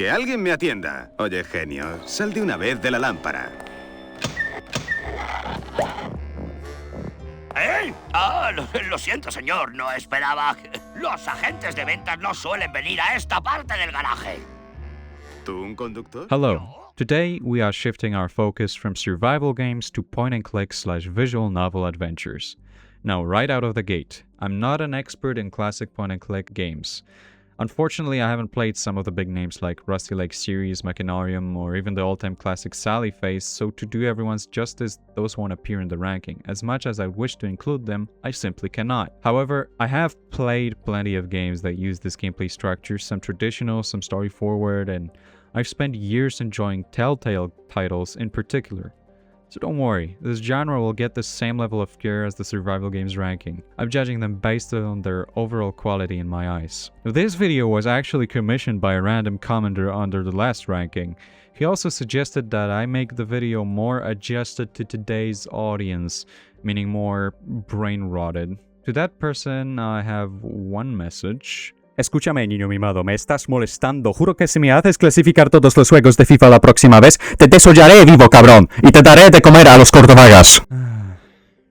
Que alguien me atienda. Oye, genio, sal de una vez de la lámpara. ¿Eh? Lo siento, señor. No esperaba. Los agentes de ventas no suelen venir a esta parte del garaje. ¿Tú un conductor? Hello. Today we are shifting our focus from survival games to point-and-click/visual novel adventures. Now, right out of the gate, I'm not an expert in classic point-and-click games. Unfortunately, I haven't played some of the big names like Rusty Lake series, Machinarium, or even the all-time classic Sally Face, so to do everyone's justice, those won't appear in the ranking. As much as I wish to include them, I simply cannot. However, I have played plenty of games that use this gameplay structure, some traditional, some story-forward, and I've spent years enjoying Telltale titles in particular. So don't worry, this genre will get the same level of care as the survival games ranking. I'm judging them based on their overall quality in my eyes. This video was actually commissioned by a random commenter under the last ranking. He also suggested that I make the video more adjusted to today's audience, meaning more brain-rotted. To that person, I have one message. Escúchame, niño mimado, me estás molestando. Juro que si me haces clasificar todos los juegos de FIFA la próxima vez, te desollaré vivo, cabrón, y te daré de comer a los cordovagas.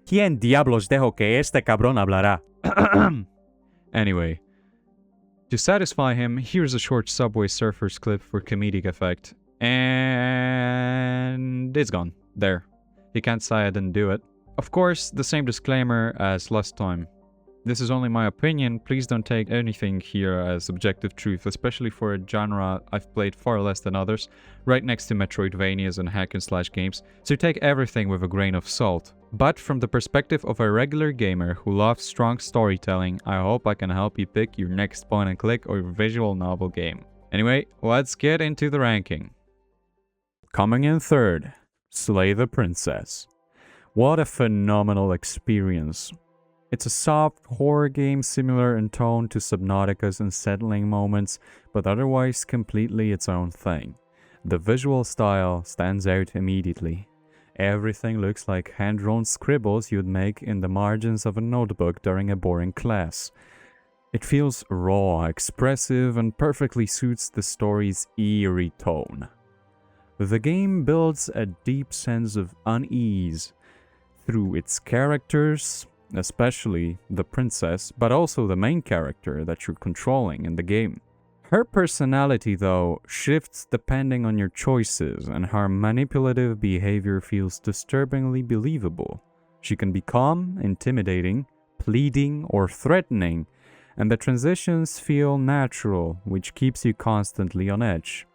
¿Quién diablos dejo que este cabrón hablará? Anyway, to satisfy him, here's a short Subway Surfers clip for comedic effect. And it's gone. There. He can't say I didn't do it. Of course, the same disclaimer as last time. This is only my opinion, please don't take anything here as objective truth, especially for a genre I've played far less than others, right next to Metroidvanias and hack-and-slash games, so take everything with a grain of salt. But from the perspective of a regular gamer who loves strong storytelling, I hope I can help you pick your next point-and-click or visual novel game. Anyway, let's get into the ranking. Coming in third, Slay the Princess. What a phenomenal experience. It's a soft horror game similar in tone to Subnautica's unsettling moments, but otherwise completely its own thing. The visual style stands out immediately. Everything looks like hand-drawn scribbles you'd make in the margins of a notebook during a boring class. It feels raw, expressive, and perfectly suits the story's eerie tone. The game builds a deep sense of unease through its characters, especially the princess, but also the main character that you're controlling in the game. Her personality, though, shifts depending on your choices, and her manipulative behavior feels disturbingly believable. She can be calm, intimidating, pleading, or threatening, and the transitions feel natural, which keeps you constantly on edge.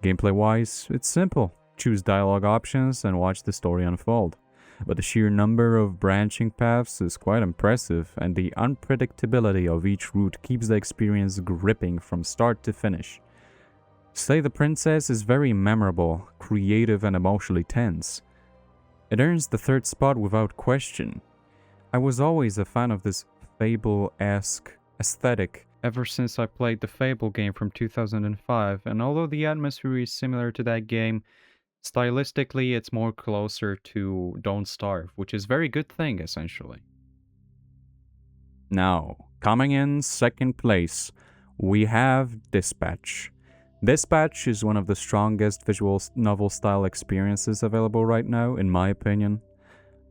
Gameplay-wise, it's simple. Choose dialogue options and watch the story unfold. But the sheer number of branching paths is quite impressive, and the unpredictability of each route keeps the experience gripping from start to finish. Slay the Princess is very memorable, creative, and emotionally tense. It earns the third spot without question. I was always a fan of this Fable-esque aesthetic ever since I played the Fable game from 2005, and although the atmosphere is similar to that game, stylistically, it's more closer to Don't Starve, which is a very good thing, essentially. Now, coming in second place, we have Dispatch. Dispatch is one of the strongest visual novel-style experiences available right now, in my opinion.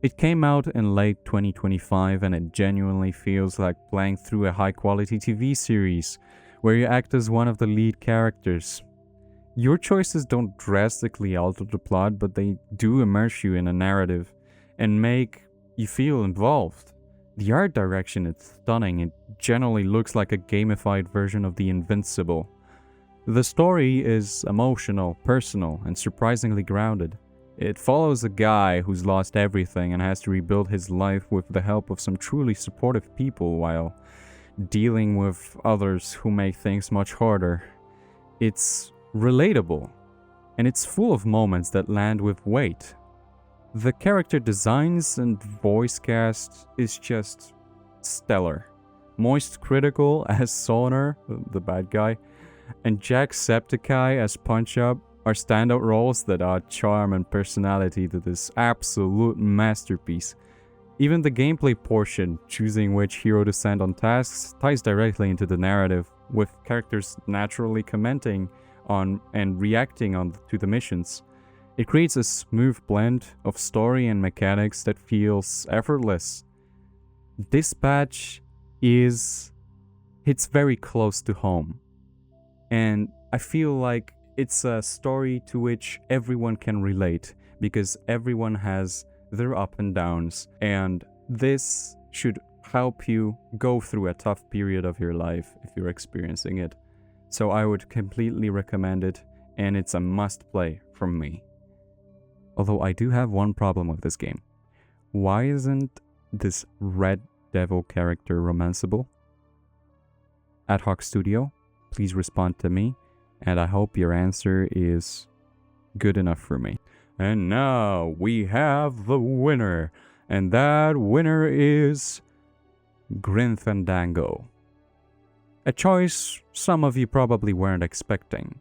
It came out in late 2025, and it genuinely feels like playing through a high-quality TV series, where you act as one of the lead characters. Your choices don't drastically alter the plot, but they do immerse you in a narrative and make you feel involved. The art direction is stunning. It generally looks like a gamified version of The Invincible. The story is emotional, personal, and surprisingly grounded. It follows a guy who's lost everything and has to rebuild his life with the help of some truly supportive people while dealing with others who make things much harder. It's relatable, and it's full of moments that land with weight. The character designs and voice cast is just stellar. Moist Critical as Sonar, the bad guy, and Jacksepticeye as Punch-Up are standout roles that add charm and personality to this absolute masterpiece. Even the gameplay portion, choosing which hero to send on tasks, ties directly into the narrative, with characters naturally commenting on and reacting on to the missions. It creates a smooth blend of story and mechanics that feels effortless. Dispatch hits very close to home, and I feel like it's a story to which everyone can relate because everyone has their up and downs, and this should help you go through a tough period of your life if you're experiencing it. So I would completely recommend it, and it's a must play from me. Although I do have one problem with this game. Why isn't this Red Devil character romanceable? Ad Hoc Studio, please respond to me, and I hope your answer is good enough for me. And now we have the winner, and that winner is Grim Fandango. A choice some of you probably weren't expecting.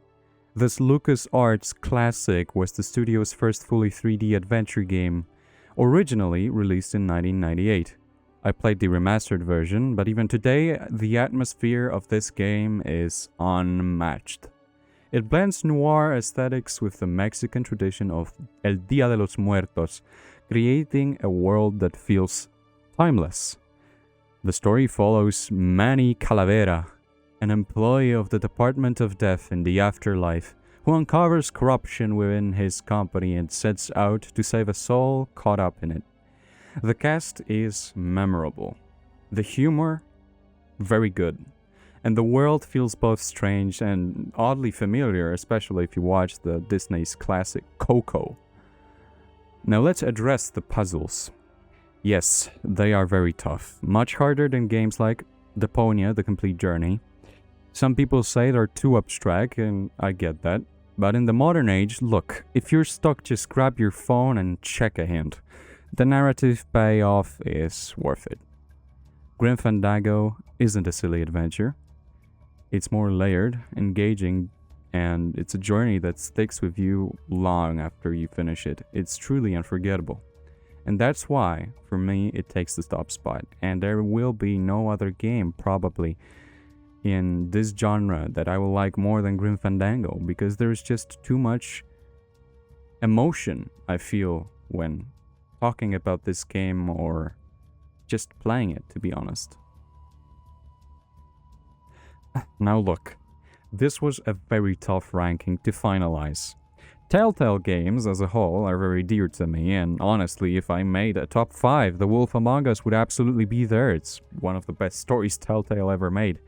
This LucasArts classic was the studio's first fully 3D adventure game, originally released in 1998. I played the remastered version, but even today, the atmosphere of this game is unmatched. It blends noir aesthetics with the Mexican tradition of El Día de los Muertos, creating a world that feels timeless. The story follows Manny Calavera, an employee of the Department of Death in the afterlife, who uncovers corruption within his company and sets out to save a soul caught up in it. The cast is memorable. The humor, very good. And the world feels both strange and oddly familiar, especially if you watch the Disney's classic Coco. Now let's address the puzzles. Yes, they are very tough, much harder than games like Deponia, The Complete Journey. Some people say they're too abstract, and I get that. But in the modern age, look, if you're stuck, just grab your phone and check a hint. The narrative payoff is worth it. Grim Fandango isn't a silly adventure. It's more layered, engaging, and it's a journey that sticks with you long after you finish it. It's truly unforgettable. And that's why, for me, it takes the top spot. And there will be no other game, probably, in this genre that I will like more than Grim Fandango, because there's just too much emotion I feel when talking about this game or just playing it, to be honest. Now look, this was a very tough ranking to finalize. Telltale games as a whole are very dear to me, and honestly, if I made a top 5, The Wolf Among Us would absolutely be there. It's one of the best stories Telltale ever made.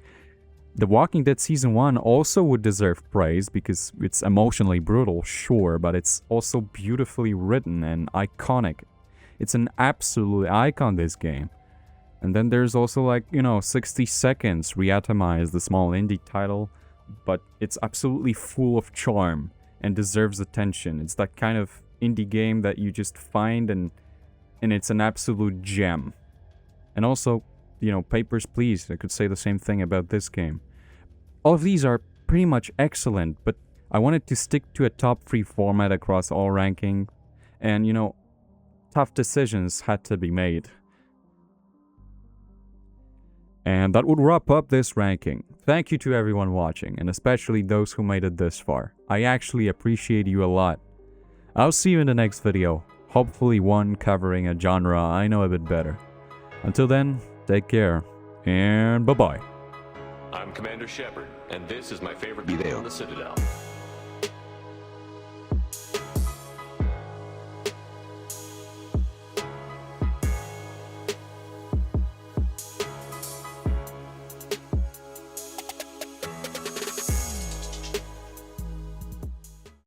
The Walking Dead Season 1 also would deserve praise because it's emotionally brutal, sure, but it's also beautifully written and iconic. It's an absolute icon, this game. And then there's also 60 Seconds, Reatomize, the small indie title, but it's absolutely full of charm and deserves attention. It's that kind of indie game that you just find and it's an absolute gem. And also, Papers, Please, I could say the same thing about this game. All of these are pretty much excellent, but I wanted to stick to a top 3 format across all ranking, and tough decisions had to be made. And that would wrap up this ranking. Thank you to everyone watching, and especially those who made it this far. I actually appreciate you a lot. I'll see you in the next video, hopefully one covering a genre I know a bit better. Until then, take care, and bye-bye. I'm Commander Shepard, and this is my favorite video on the Citadel.